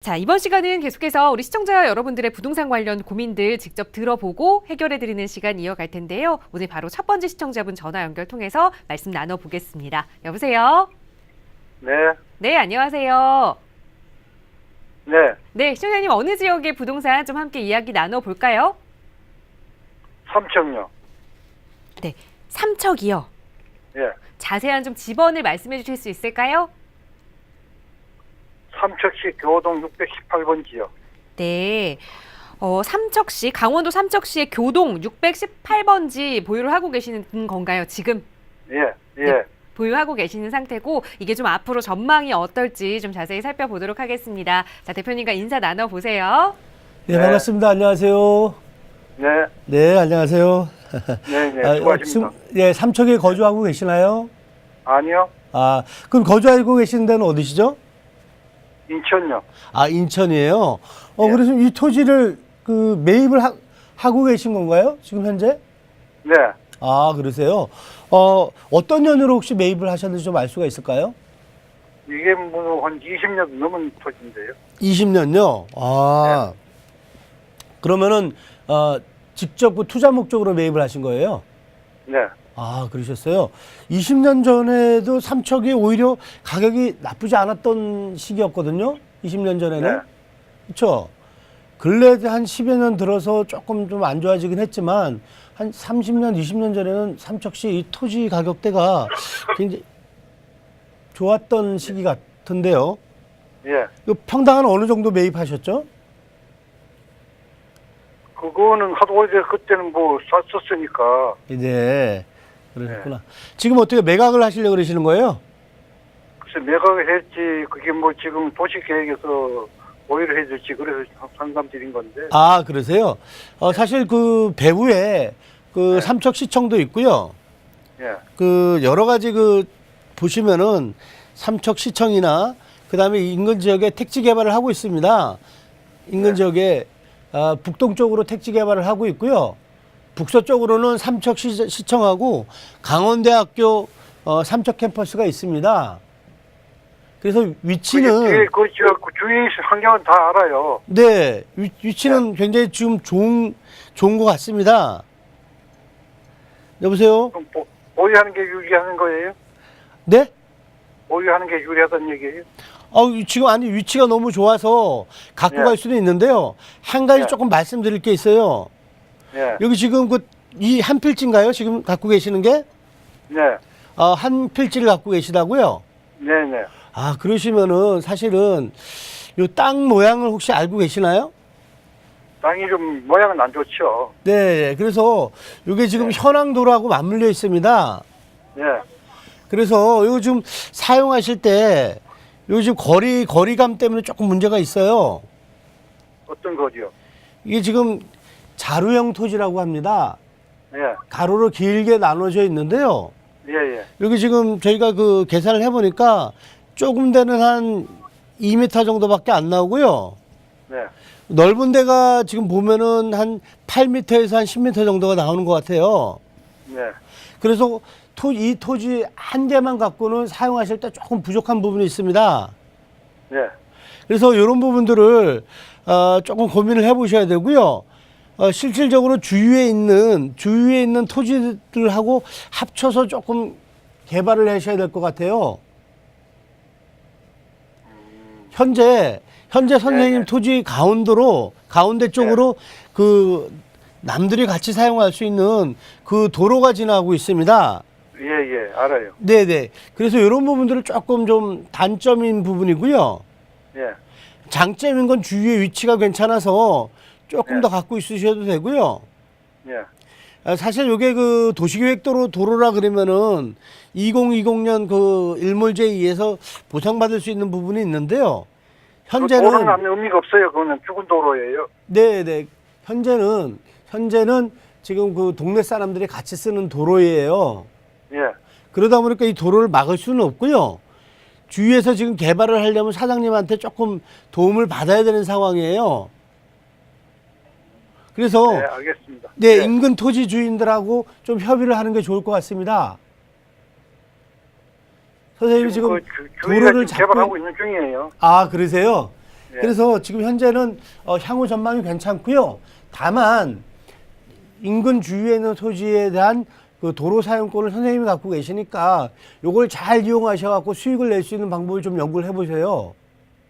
자, 이번 시간은 계속해서 우리 시청자 여러분들의 부동산 관련 고민들 직접 들어보고 해결해드리는 시간 이어갈 텐데요. 오늘 바로 첫 번째 시청자분 전화 연결 통해서 말씀 나눠보겠습니다. 여보세요? 네, 네, 안녕하세요. 네, 네, 시청자님 어느 지역의 부동산 좀 함께 이야기 나눠볼까요? 삼청요. 네, 삼척이요. 예, 자세한 좀 지번을 말씀해 주실 수 있을까요? 삼척시 교동 618번지요. 네. 삼척시, 강원도 삼척시의 교동 618번지 보유를 하고 계시는 건가요, 지금? 예, 예. 네. 보유하고 계시는 상태고 이게 좀 앞으로 전망이 어떨지 좀 자세히 살펴보도록 하겠습니다. 자, 대표님과 인사 나눠보세요. 네, 네. 반갑습니다. 안녕하세요. 네, 네, 안녕하세요. 네, 네, 수고하십니다. 예, 삼척에 거주하고 계시나요? 아니요, 아, 그럼 거주하고 계시는 데는 어디시죠? 인천요. 아, 인천이에요. 예. 그래서 이 토지를 매입을 하고 계신 건가요? 지금 현재? 네, 아, 그러세요. 어떤 년으로 혹시 매입을 하셨는지 좀 알 수가 있을까요? 이게 뭐 한 20년 넘은 토지인데요. 20년요? 아, 그러면은, 직접 그 투자 목적으로 매입을 하신 거예요? 네, 아, 그러셨어요. 20년 전에도 삼척이 오히려 가격이 나쁘지 않았던 시기였거든요. 20년 전에는. 네. 그렇죠. 근래 한 10여 년 들어서 조금 좀 안 좋아지긴 했지만 한 30년, 20년 전에는 삼척시 이 토지 가격대가 굉장히 좋았던 시기 같은데요. 예. 이 평당은 어느 정도 매입하셨죠? 그거는 하도 오래 그때는 뭐 샀었으니까. 네. 그러셨구나. 지금 어떻게 매각을 하시려고 그러시는 거예요? 글쎄 매각을 했지. 그게 뭐 지금 도시계획에서 오히려 해줄지 그래서 상담 드린 건데. 아, 그러세요? 사실 그 배후에 그 네. 삼척시청도 있고요. 예, 그 여러 가지 보시면은 삼척시청이나 그다음에 인근 지역에 택지 개발을 하고 있습니다. 인근 네. 지역에 북동쪽으로 택지 개발을 하고 있고요. 북서쪽으로는 삼척시청하고 강원대학교 삼척 캠퍼스가 있습니다. 그래서 위치는 뒤에 그 주위 환경은 다 알아요. 네, 위치는 굉장히 지금 좋은 것 같습니다. 여보세요? 그럼 보유하는 게 유리하는 거예요? 네? 보유하는 게 유리하다는 얘기예요? 지금 아니 위치가 너무 좋아서 갖고 예. 갈 수도 있는데요. 한 가지 예. 조금 말씀드릴 게 있어요. 예, 여기 지금 이 한 필지인가요? 지금 갖고 계시는 게? 네, 한 필지를 갖고 계시다고요? 네, 네. 아, 그러시면은 사실은 요 땅 모양을 혹시 알고 계시나요? 땅이 좀 모양은 안 좋죠. 네, 그래서 이게 지금 현황도로하고 맞물려 있습니다. 예, 그래서 요즘 사용하실 때 요즘 거리감 때문에 조금 문제가 있어요. 어떤 거죠? 이게 지금 자루형 토지라고 합니다. 예, 가로로 길게 나눠져 있는데요. 예, 예, 여기 지금 저희가 계산을 해보니까 조금 되는 한 2m 정도밖에 안 나오고요. 네, 넓은 데가 지금 보면은 한 8m에서 한 10m 정도가 나오는 것 같아요. 네, 그래서 이 토지 한 개만 갖고는 사용하실 때 조금 부족한 부분이 있습니다. 네, 그래서 이런 부분들을 조금 고민을 해보셔야 되고요. 실질적으로 주위에 있는 토지들하고 합쳐서 조금 개발을 하셔야 될 것 같아요. 현재 선생님 네. 토지 가운데 쪽으로 남들이 같이 사용할 수 있는 그 도로가 지나가고 있습니다. 예, 예, 알아요. 네네. 그래서 이런 부분들을 조금 좀 단점인 부분이고요. 예, 장점인 건 주위의 위치가 괜찮아서 조금 네. 더 갖고 있으셔도 되고요. 예, 사실 이게 도시계획도로라 그러면은 2020년 일몰제에 의해서 보상받을 수 있는 부분이 있는데요. 그 도로는 현재는 아무 의미가 없어요. 그거는 죽은 도로예요. 네네. 현재는 지금 동네 사람들이 같이 쓰는 도로예요. 예, 그러다 보니까 이 도로를 막을 수는 없고요. 주위에서 지금 개발을 하려면 사장님한테 조금 도움을 받아야 되는 상황이에요. 그래서 네, 알겠습니다. 네, 예. 인근 토지 주인들하고 좀 협의를 하는 게 좋을 것 같습니다. 선생님이 지금 주위가 도로를 지금 개발하고 있는 중이에요. 아, 그러세요? 예. 그래서 지금 현재는 향후 전망이 괜찮고요. 다만 인근 주위에 있는 토지에 대한 그 도로 사용권을 선생님이 갖고 계시니까 요걸 잘 이용하셔갖고 수익을 낼 수 있는 방법을 좀 연구를 해보세요.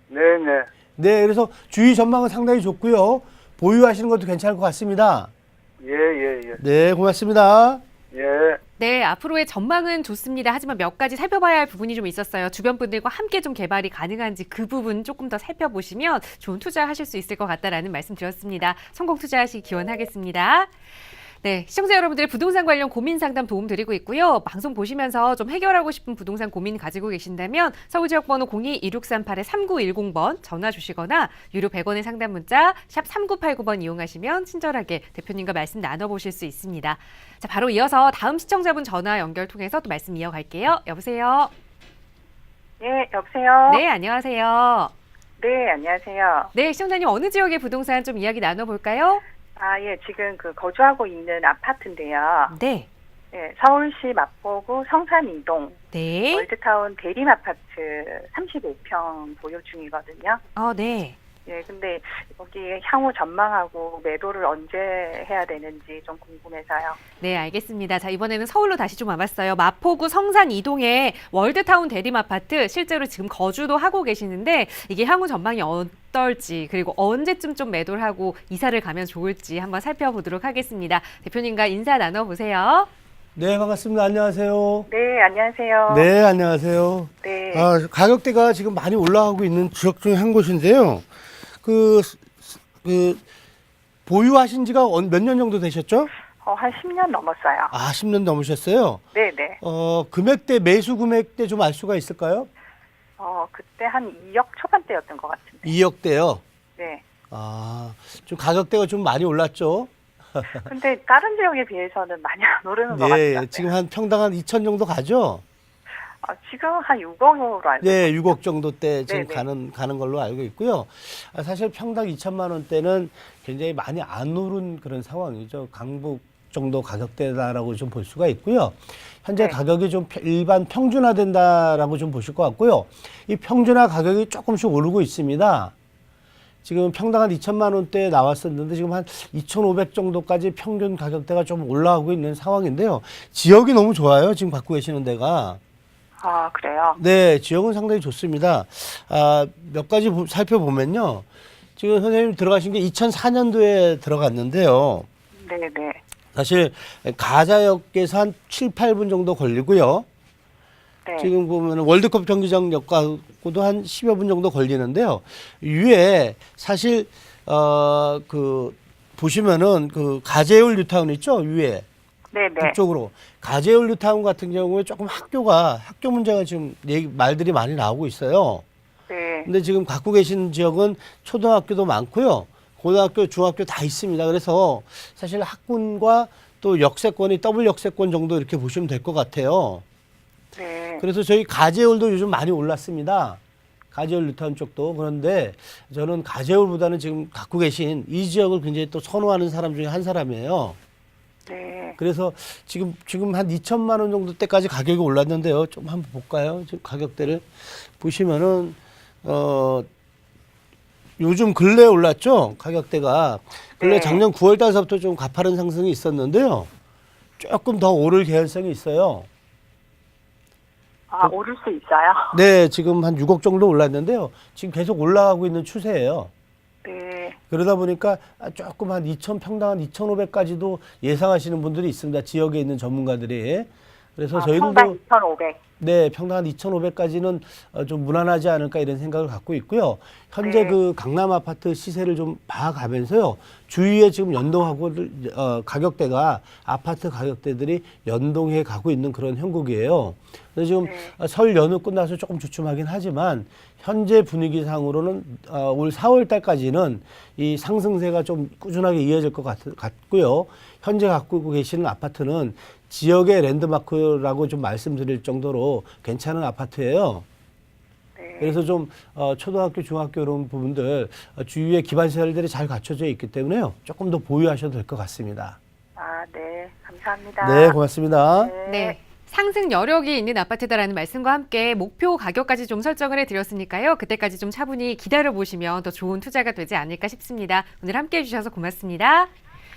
네네. 네, 그래서 주위 전망은 상당히 좋고요. 보유하시는 것도 괜찮을 것 같습니다. 예. 네, 고맙습니다. 예. 네, 앞으로의 전망은 좋습니다. 하지만 몇 가지 살펴봐야 할 부분이 좀 있었어요. 주변 분들과 함께 좀 개발이 가능한지 그 부분 조금 더 살펴보시면 좋은 투자하실 수 있을 것 같다라는 말씀 드렸습니다. 성공 투자하시기 기원하겠습니다. 네, 시청자 여러분들의 부동산 관련 고민 상담 도움 드리고 있고요. 방송 보시면서 좀 해결하고 싶은 부동산 고민 가지고 계신다면 서울지역번호 02-2638-3910번 전화 주시거나 유료 100원의 상담 문자 샵 3989번 이용하시면 친절하게 대표님과 말씀 나눠보실 수 있습니다. 자, 바로 이어서 다음 시청자분 전화 연결 통해서 또 말씀 이어갈게요. 여보세요? 네, 여보세요? 네, 안녕하세요. 네, 안녕하세요. 네, 시청자님 어느 지역의 부동산 좀 이야기 나눠볼까요? 예, 지금 거주하고 있는 아파트인데요. 네. 네, 서울시 마포구 성산이동 네. 월드타운 대림 아파트 35평 보유 중이거든요. 네. 네, 근데 여기 향후 전망하고 매도를 언제 해야 되는지 좀 궁금해서요. 네, 알겠습니다. 자, 이번에는 서울로 다시 좀 와봤어요. 마포구 성산 이동의 월드타운 대림 아파트 실제로 지금 거주도 하고 계시는데 이게 향후 전망이 어떨지 그리고 언제쯤 좀 매도를 하고 이사를 가면 좋을지 한번 살펴보도록 하겠습니다. 대표님과 인사 나눠보세요. 네, 반갑습니다. 안녕하세요. 네, 안녕하세요. 네, 안녕하세요. 네. 가격대가 지금 많이 올라가고 있는 지역 중에 한 곳인데요. 그 보유하신 지가 몇 년 정도 되셨죠? 한 10년 넘었어요. 10년 넘으셨어요? 네네. 금액대, 매수 금액대 좀 알 수가 있을까요? 그때 한 2억 초반대였던 것 같은데. 2억대요? 네. 좀 가격대가 좀 많이 올랐죠? 근데 다른 지역에 비해서는 많이 안 오르는 것 네, 같아요. 지금 한 평당 한 2천 정도 가죠? 지금 한 6억으로 알고 네, 있어요. 6억 정도 대 지금 네네. 가는 걸로 알고 있고요. 사실 평당 2천만 원대는 굉장히 많이 안 오른 그런 상황이죠. 강북 정도 가격대다라고 좀 볼 수가 있고요. 현재 네. 가격이 좀 일반 평준화된다라고 좀 보실 것 같고요. 이 평준화 가격이 조금씩 오르고 있습니다. 지금 평당 한 2천만 원대에 나왔었는데 지금 한 2,500 정도까지 평균 가격대가 좀 올라가고 있는 상황인데요. 지역이 너무 좋아요. 지금 갖고 계시는 데가. 그래요? 네, 지역은 상당히 좋습니다. 몇 가지 살펴보면요. 지금 선생님 들어가신 게 2004년도에 들어갔는데요. 네네. 사실 가자역에서 한 7, 8분 정도 걸리고요. 네. 지금 보면 월드컵 경기장역하고도 한 10여 분 정도 걸리는데요. 위에 사실 보시면은 가재울 뉴타운 있죠? 위에. 네네. 그쪽으로 가재울 뉴타운 같은 경우에 조금 학교 문제가 지금 말들이 많이 나오고 있어요. 네. 근데 지금 갖고 계신 지역은 초등학교도 많고요. 고등학교, 중학교 다 있습니다. 그래서 사실 학군과 또 역세권이 더블 역세권 정도 이렇게 보시면 될 것 같아요. 네. 그래서 저희 가재울도 요즘 많이 올랐습니다. 가재울 뉴타운 쪽도. 그런데 저는 가재울보다는 지금 갖고 계신 이 지역을 굉장히 또 선호하는 사람 중에 한 사람이에요. 네. 그래서 지금 한 2천만 원 정도 때까지 가격이 올랐는데요. 좀 한번 볼까요? 지금 가격대를 보시면은 요즘 근래에 올랐죠? 가격대가. 근래 네. 작년 9월 달서부터 좀 가파른 상승이 있었는데요. 조금 더 오를 개연성이 있어요. 오를 수 있어요? 네, 지금 한 6억 정도 올랐는데요. 지금 계속 올라가고 있는 추세예요. 네. 그러다 보니까 조금 한 2천 평당 한 2,500까지도 예상하시는 분들이 있습니다. 지역에 있는 전문가들이. 그래서 평당 저희들도 2,500. 네, 평당 한 2,500까지는 좀 무난하지 않을까 이런 생각을 갖고 있고요. 현재 네. 그 강남 아파트 시세를 좀 봐가면서요. 주위에 지금 연동하고 가격대가 아파트 가격대들이 연동해 가고 있는 그런 형국이에요. 그래서 지금 네. 설 연휴 끝나서 조금 주춤하긴 하지만 현재 분위기상으로는 올 4월 달까지는 이 상승세가 좀 꾸준하게 이어질 것 같고요. 현재 갖고 계시는 아파트는 지역의 랜드마크라고 좀 말씀드릴 정도로 괜찮은 아파트예요. 네. 그래서 좀 초등학교, 중학교 이런 부분들 주위에 기반시설들이 잘 갖춰져 있기 때문에요. 조금 더 보유하셔도 될 것 같습니다. 네. 감사합니다. 네, 고맙습니다. 네. 상승 여력이 있는 아파트다라는 말씀과 함께 목표 가격까지 좀 설정을 해드렸으니까요. 그때까지 좀 차분히 기다려보시면 더 좋은 투자가 되지 않을까 싶습니다. 오늘 함께해 주셔서 고맙습니다.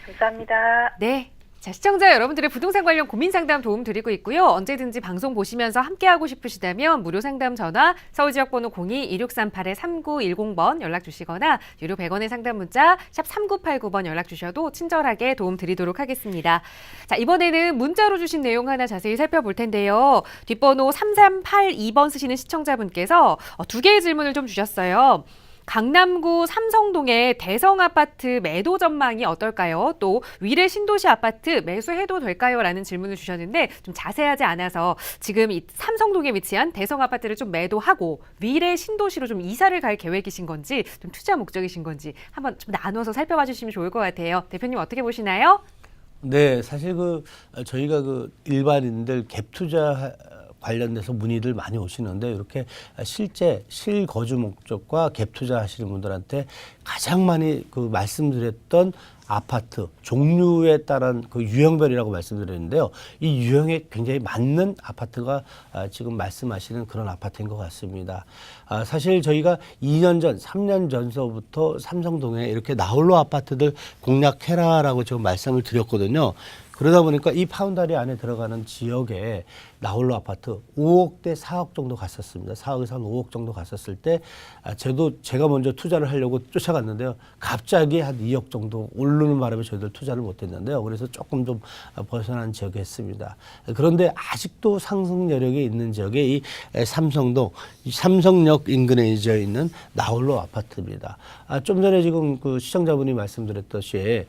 감사합니다. 네. 자, 시청자 여러분들의 부동산 관련 고민 상담 도움 드리고 있고요. 언제든지 방송 보시면서 함께하고 싶으시다면 무료 상담 전화 서울지역번호 02-2638-3910번 연락 주시거나 유료 100원의 상담 문자 샵 3989번 연락 주셔도 친절하게 도움 드리도록 하겠습니다. 자, 이번에는 문자로 주신 내용 하나 자세히 살펴볼 텐데요. 뒷번호 3382번 쓰시는 시청자분께서 두 개의 질문을 좀 주셨어요. 강남구 삼성동의 대성아파트 매도 전망이 어떨까요? 또 위례 신도시 아파트 매수해도 될까요? 라는 질문을 주셨는데 좀 자세하지 않아서 지금 이 삼성동에 위치한 대성아파트를 좀 매도하고 위례 신도시로 좀 이사를 갈 계획이신 건지 좀 투자 목적이신 건지 한번 좀 나눠서 살펴봐 주시면 좋을 것 같아요. 대표님 어떻게 보시나요? 네, 사실 저희가 일반인들 갭 투자 관련돼서 문의들 많이 오시는데 이렇게 실제 실거주 목적과 갭 투자하시는 분들한테 가장 많이 말씀드렸던 아파트 종류에 따른 유형별이라고 말씀드렸는데요. 이 유형에 굉장히 맞는 아파트가 지금 말씀하시는 그런 아파트인 것 같습니다. 사실 저희가 2년 전, 3년 전서부터 삼성동에 이렇게 나홀로 아파트들 공략해라라고 지금 말씀을 드렸거든요. 그러다 보니까 이 파운다리 안에 들어가는 지역에 나홀로 아파트 5억대 4억 정도 갔었습니다. 4억에서 한 5억 정도 갔었을 때 제가 먼저 투자를 하려고 쫓아갔는데요. 갑자기 한 2억 정도 오르는 바람에 저희들 투자를 못했는데요. 그래서 조금 좀 벗어난 지역에 했습니다. 그런데 아직도 상승 여력이 있는 지역에 이 삼성동, 삼성역 인근에 위치해 있는 나홀로 아파트입니다. 좀 전에 지금 시청자분이 말씀드렸듯이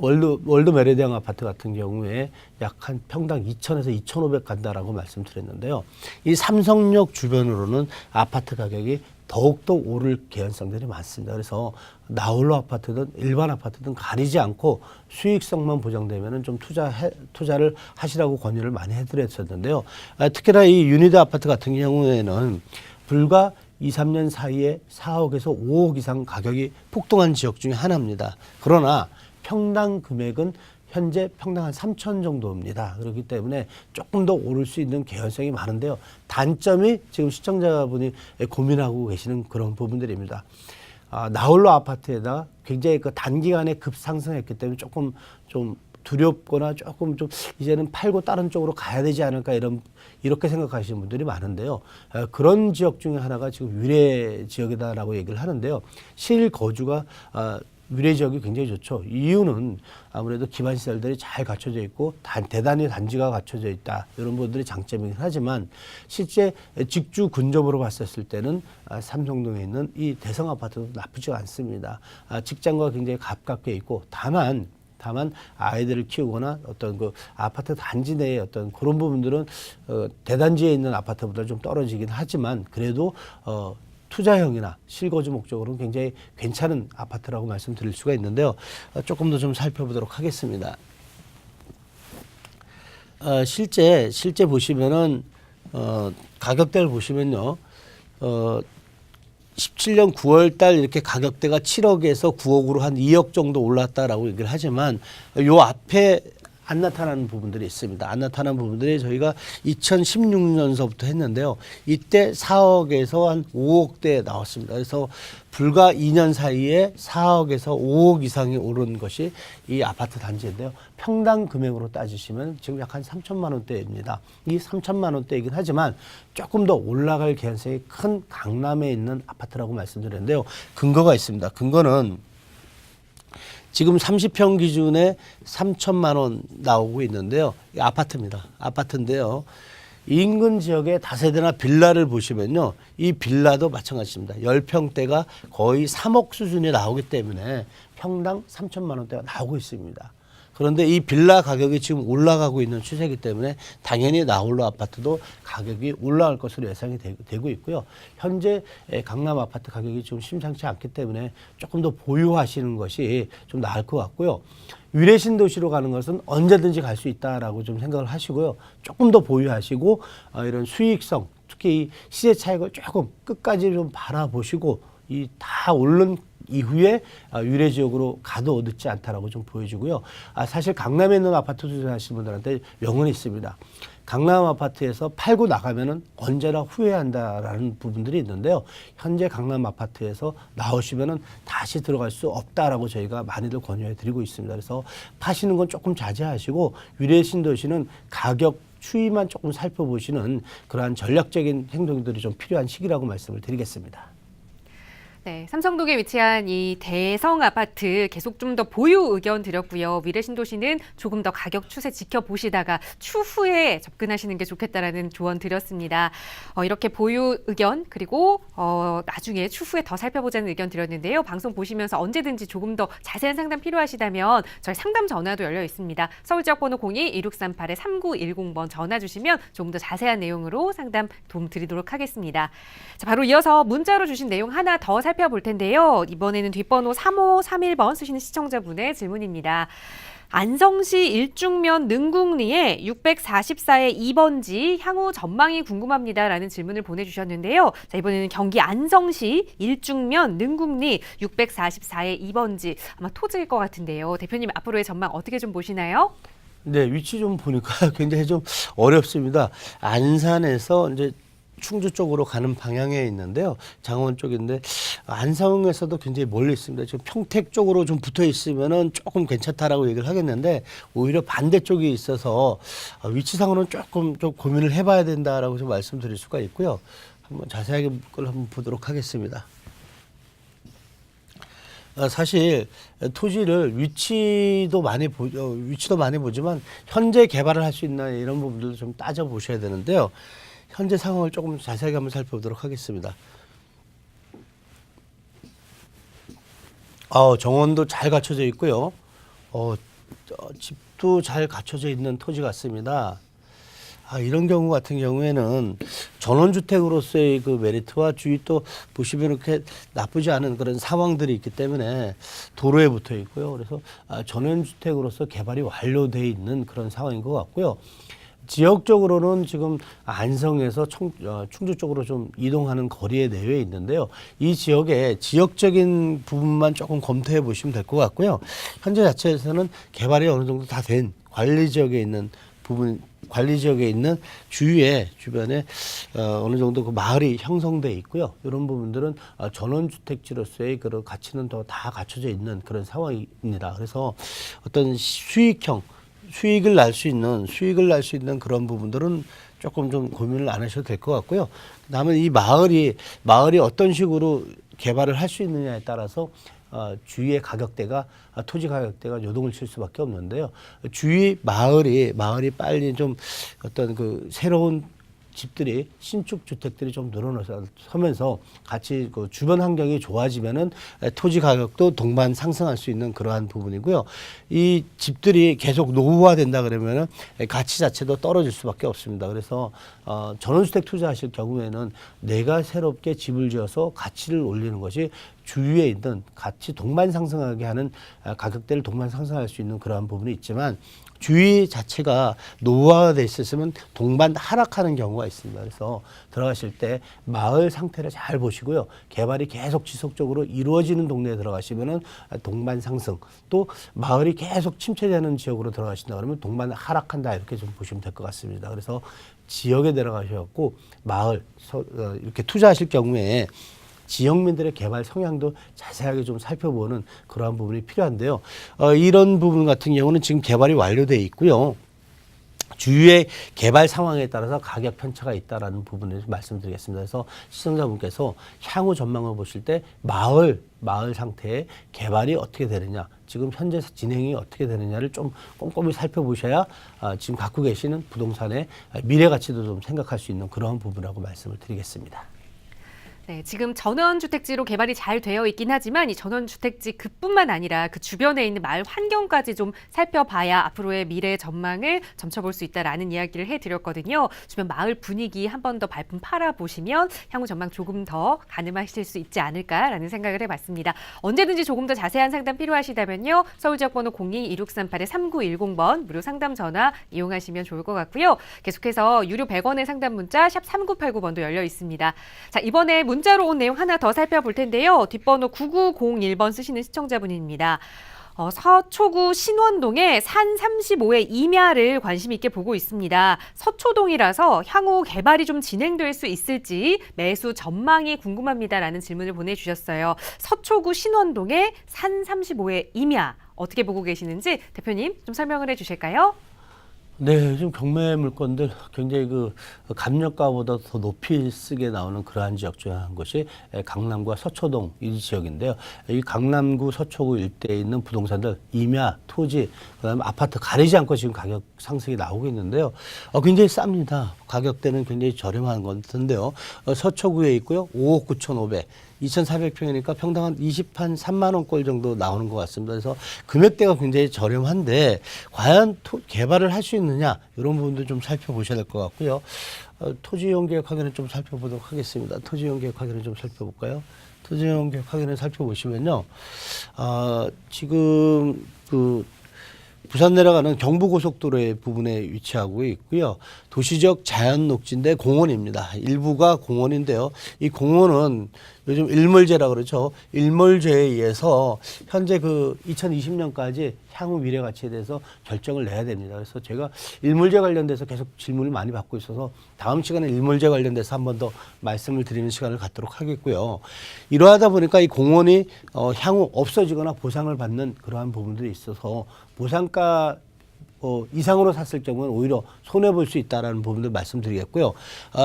월드 메리디안 아파트 같은 경우에 약 한 평당 2,000에서 2,500 간다라고 말씀드렸는데요. 이 삼성역 주변으로는 아파트 가격이 더욱더 오를 개연성들이 많습니다. 그래서 나홀로 아파트든 일반 아파트든 가리지 않고 수익성만 보장되면 좀 투자를 하시라고 권유를 많이 해드렸었는데요. 특히나 이 유니드 아파트 같은 경우에는 불과 2, 3년 사이에 4억에서 5억 이상 가격이 폭등한 지역 중에 하나입니다. 그러나 평당 금액은 현재 평당 한 3천 정도입니다. 그렇기 때문에 조금 더 오를 수 있는 개연성이 많은데요. 단점이 지금 시청자분이 고민하고 계시는 그런 부분들입니다. 나홀로 아파트에다 굉장히 단기간에 급상승했기 때문에 조금 좀 두렵거나 조금 좀 이제는 팔고 다른 쪽으로 가야 되지 않을까 이렇게 생각하시는 분들이 많은데요. 그런 지역 중에 하나가 지금 위례 지역이다라고 얘기를 하는데요. 실거주가 위례 지역이 굉장히 좋죠. 이유는 아무래도 기반 시설들이 잘 갖춰져 있고 대단히 단지가 갖춰져 있다. 이런 부분들이 장점이긴 하지만 실제 직주 근접으로 봤었을 때는 삼성동에 있는 이 대성 아파트도 나쁘지 않습니다. 직장과 굉장히 가깝게 있고 다만 아이들을 키우거나 어떤 아파트 단지 내의 어떤 그런 부분들은 대단지에 있는 아파트보다 좀 떨어지긴 하지만 그래도 투자형이나 실거주 목적으로는 굉장히 괜찮은 아파트라고 말씀드릴 수가 있는데요. 조금 더 좀 살펴보도록 하겠습니다. 실제 보시면은 가격대를 보시면요. 17년 9월 달 이렇게 가격대가 7억에서 9억으로 한 2억 정도 올랐다라고 얘기를 하지만 요 앞에 안 나타나는 부분들이 있습니다. 안 나타나는 부분들이 저희가 2016년서부터 했는데요. 이때 4억에서 한 5억대 나왔습니다. 그래서 불과 2년 사이에 4억에서 5억 이상이 오른 것이 이 아파트 단지인데요. 평당 금액으로 따지시면 지금 약 한 3천만 원대입니다. 이 3천만 원대이긴 하지만 조금 더 올라갈 개연성이 큰 강남에 있는 아파트라고 말씀드렸는데요. 근거가 있습니다. 근거는 지금 30평 기준에 3천만 원 나오고 있는데요. 이 아파트입니다. 아파트인데요. 인근 지역의 다세대나 빌라를 보시면요. 이 빌라도 마찬가지입니다. 10평대가 거의 3억 수준이 나오기 때문에 평당 3천만 원대가 나오고 있습니다. 그런데 이 빌라 가격이 지금 올라가고 있는 추세이기 때문에 당연히 나홀로 아파트도 가격이 올라갈 것으로 예상이 되고 있고요. 현재 강남 아파트 가격이 좀 심상치 않기 때문에 조금 더 보유하시는 것이 좀 나을 것 같고요. 위례 신도시로 가는 것은 언제든지 갈 수 있다라고 좀 생각을 하시고요. 조금 더 보유하시고 이런 수익성, 특히 이 시세 차익을 조금 끝까지 좀 바라보시고 이 다 오른 이후에 위례 지역으로 가도 늦지 않다라고 좀 보여지고요. 사실 강남에 있는 아파트 투자하시는 분들한테 명언이 있습니다. 강남 아파트에서 팔고 나가면은 언제나 후회한다라는 부분들이 있는데요. 현재 강남 아파트에서 나오시면은 다시 들어갈 수 없다라고 저희가 많이들 권유해 드리고 있습니다. 그래서 파시는 건 조금 자제하시고 위례 신도시는 가격 추이만 조금 살펴보시는 그러한 전략적인 행동들이 좀 필요한 시기라고 말씀을 드리겠습니다. 네, 삼성동에 위치한 이 대성 아파트 계속 좀 더 보유 의견 드렸고요. 미래 신도시는 조금 더 가격 추세 지켜보시다가 추후에 접근하시는 게 좋겠다라는 조언 드렸습니다. 이렇게 보유 의견 그리고 나중에 추후에 더 살펴보자는 의견 드렸는데요. 방송 보시면서 언제든지 조금 더 자세한 상담 필요하시다면 저희 상담 전화도 열려 있습니다. 서울 지역 번호 02-2638-3910번 전화 주시면 조금 더 자세한 내용으로 상담 도움 드리도록 하겠습니다. 자, 바로 이어서 문자로 주신 내용 하나 더 살펴볼 텐데요. 이번에는 뒷번호 3531번 쓰시는 시청자분의 질문입니다. 안성시 일중면 능궁리에 644의 2번지 향후 전망이 궁금합니다라는 질문을 보내주셨는데요. 자, 이번에는 경기 안성시 일중면 능궁리 644의 2번지 아마 토지일 것 같은데요. 대표님 앞으로의 전망 어떻게 좀 보시나요? 네, 위치 좀 보니까 굉장히 좀 어렵습니다. 안산에서 이제 충주 쪽으로 가는 방향에 있는데요. 장원 쪽인데 안성에서도 굉장히 멀리 있습니다. 지금 평택 쪽으로 좀 붙어 있으면은 조금 괜찮다라고 얘기를 하겠는데 오히려 반대쪽에 있어서 위치상으로는 조금 좀 고민을 해봐야 된다라고 좀 말씀드릴 수가 있고요. 한번 자세하게 그걸 한번 보도록 하겠습니다. 사실 토지를 위치도 많이 보지만 현재 개발을 할 수 있나 이런 부분들도 좀 따져 보셔야 되는데요. 현재 상황을 조금 자세하게 한번 살펴보도록 하겠습니다. 정원도 잘 갖춰져 있고요. 집도 잘 갖춰져 있는 토지 같습니다. 이런 경우 같은 경우에는 전원주택으로서의 그 메리트와 주위 또 보시면 이렇게 나쁘지 않은 그런 상황들이 있기 때문에 도로에 붙어 있고요. 그래서 전원주택으로서 개발이 완료되어 있는 그런 상황인 것 같고요. 지역적으로는 지금 안성에서 충주 쪽으로 좀 이동하는 거리에 내외 있는데요. 이 지역의 지역적인 부분만 조금 검토해 보시면 될 것 같고요. 현재 자체에서는 개발이 어느 정도 다 된 관리 지역에 있는 주변에 어느 정도 그 마을이 형성돼 있고요. 이런 부분들은 전원주택지로서의 그런 가치는 더 다 갖춰져 있는 그런 상황입니다. 그래서 어떤 수익을 날 수 있는 그런 부분들은 조금 좀 고민을 안 하셔도 될 것 같고요. 그다음에 이 마을이 어떤 식으로 개발을 할 수 있느냐에 따라서 주위의 토지 가격대가 요동을 칠 수밖에 없는데요. 주위 마을이 빨리 좀 어떤 그 새로운 집들이 신축 주택들이 좀 늘어서면서 같이 그 주변 환경이 좋아지면은 토지 가격도 동반 상승할 수 있는 그러한 부분이고요. 이 집들이 계속 노후화된다 그러면은 가치 자체도 떨어질 수밖에 없습니다. 그래서 전원주택 투자하실 경우에는 내가 새롭게 집을 지어서 가치를 올리는 것이 주위에 있는 같이 동반 상승하게 하는 가격대를 동반 상승할 수 있는 그러한 부분이 있지만 주위 자체가 노후화되어 있었으면 동반 하락하는 경우가 있습니다. 그래서 들어가실 때 마을 상태를 잘 보시고요. 개발이 계속 지속적으로 이루어지는 동네에 들어가시면은 동반 상승, 또 마을이 계속 침체되는 지역으로 들어가신다 그러면 동반 하락한다 이렇게 좀 보시면 될 것 같습니다. 그래서 지역에 들어가셔갖고 마을 이렇게 투자하실 경우에 지역민들의 개발 성향도 자세하게 좀 살펴보는 그러한 부분이 필요한데요. 이런 부분 같은 경우는 지금 개발이 완료되어 있고요. 주위의 개발 상황에 따라서 가격 편차가 있다라는 부분을 말씀드리겠습니다. 그래서 시청자분께서 향후 전망을 보실 때 마을 상태의 개발이 어떻게 되느냐, 지금 현재 진행이 어떻게 되느냐를 좀 꼼꼼히 살펴보셔야 지금 갖고 계시는 부동산의 미래 가치도 좀 생각할 수 있는 그러한 부분이라고 말씀을 드리겠습니다. 네, 지금 전원주택지로 개발이 잘 되어 있긴 하지만 이 전원주택지 그뿐만 아니라 그 주변에 있는 마을 환경까지 좀 살펴봐야 앞으로의 미래 전망을 점쳐볼 수 있다라는 이야기를 해드렸거든요. 주변 마을 분위기 한 번 더 발품 팔아보시면 향후 전망 조금 더 가늠하실 수 있지 않을까라는 생각을 해봤습니다. 언제든지 조금 더 자세한 상담 필요하시다면요. 서울지역번호 02-2638-3910번 무료 상담 전화 이용하시면 좋을 것 같고요. 계속해서 유료 100원의 상담 문자 샵 3989번도 열려 있습니다. 자, 이번에 문자로 온 내용 하나 더 살펴볼 텐데요. 뒷번호 9901번 쓰시는 시청자분입니다. 서초구 신원동의 산 35의 임야를 관심 있게 보고 있습니다. 서초동이라서 향후 개발이 좀 진행될 수 있을지 매수 전망이 궁금합니다라는 질문을 보내주셨어요. 서초구 신원동의 산 35의 임야 어떻게 보고 계시는지 대표님 좀 설명을 해주실까요? 네, 요즘 경매 물건들 굉장히 그 감정가보다 더 높이 쓰게 나오는 그러한 지역 중 한 곳이 강남과 서초동 이 지역인데요. 이 강남구 서초구 일대에 있는 부동산들 임야, 토지, 그다음에 아파트 가리지 않고 지금 가격 상승이 나오고 있는데요. 굉장히 쌉니다. 가격대는 굉장히 저렴한 것 같은데요. 서초구에 있고요. 5억 9,500. 2,400평이니까 평당 한 3만 원꼴 정도 나오는 것 같습니다. 그래서 금액대가 굉장히 저렴한데 과연 개발을 할 수 있느냐 이런 부분도 좀 살펴보셔야 될 것 같고요. 토지이용 계획 확인을 좀 살펴보도록 하겠습니다. 토지이용 계획 확인을 좀 살펴볼까요? 토지이용 계획 확인을 살펴보시면요. 지금 그 부산 내려가는 경부고속도로의 부분에 위치하고 있고요. 도시적 자연 녹지인데 공원입니다. 일부가 공원인데요. 이 공원은 요즘 일몰제라 그러죠. 일몰제에 의해서 현재 그 2020년까지 향후 미래 가치에 대해서 결정을 내야 됩니다. 그래서 제가 일몰제 관련돼서 계속 질문을 많이 받고 있어서 다음 시간에 일몰제 관련돼서 한 번 더 말씀을 드리는 시간을 갖도록 하겠고요. 이러하다 보니까 이 공원이 향후 없어지거나 보상을 받는 그러한 부분들이 있어서 보상가 이상으로 샀을 경우는 오히려 손해볼 수 있다는 부분들 말씀드리겠고요.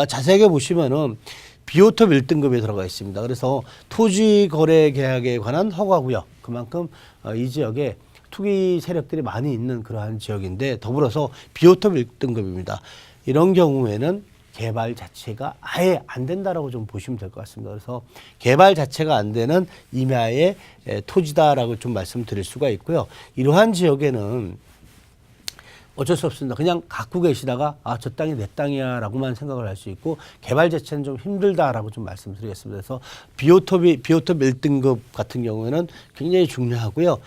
자세하게 보시면은 비오톱 1등급에 들어가 있습니다. 그래서 토지 거래 계약에 관한 허가구역, 그만큼 이 지역에 투기 세력들이 많이 있는 그러한 지역인데 더불어서 비오톱 1등급입니다. 이런 경우에는 개발 자체가 아예 안 된다라고 좀 보시면 될 것 같습니다. 그래서 개발 자체가 안 되는 임야의 토지다라고 좀 말씀드릴 수가 있고요. 이러한 지역에는 어쩔 수 없습니다. 그냥 갖고 계시다가 저 땅이 내 땅이야 라고만 생각을 할 수 있고 개발 자체는 좀 힘들다라고 좀 말씀드리겠습니다. 그래서 비오톱 1등급 같은 경우에는 굉장히 중요하고요.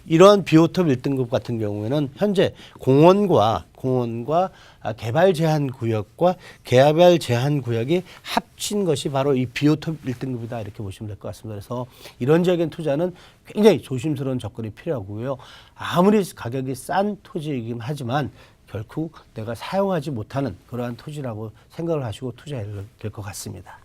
이러한 비오톱 1등급 같은 경우에는 현재 공원과 개발 제한 구역과 개발 제한 구역이 합친 것이 바로 이 비오톱 1등급이다 이렇게 보시면 될 것 같습니다. 그래서 이런 지역엔 투자는 굉장히 조심스러운 접근이 필요하고요. 아무리 가격이 싼 토지이긴 하지만 결국 내가 사용하지 못하는 그러한 토지라고 생각을 하시고 투자해야 될 것 같습니다.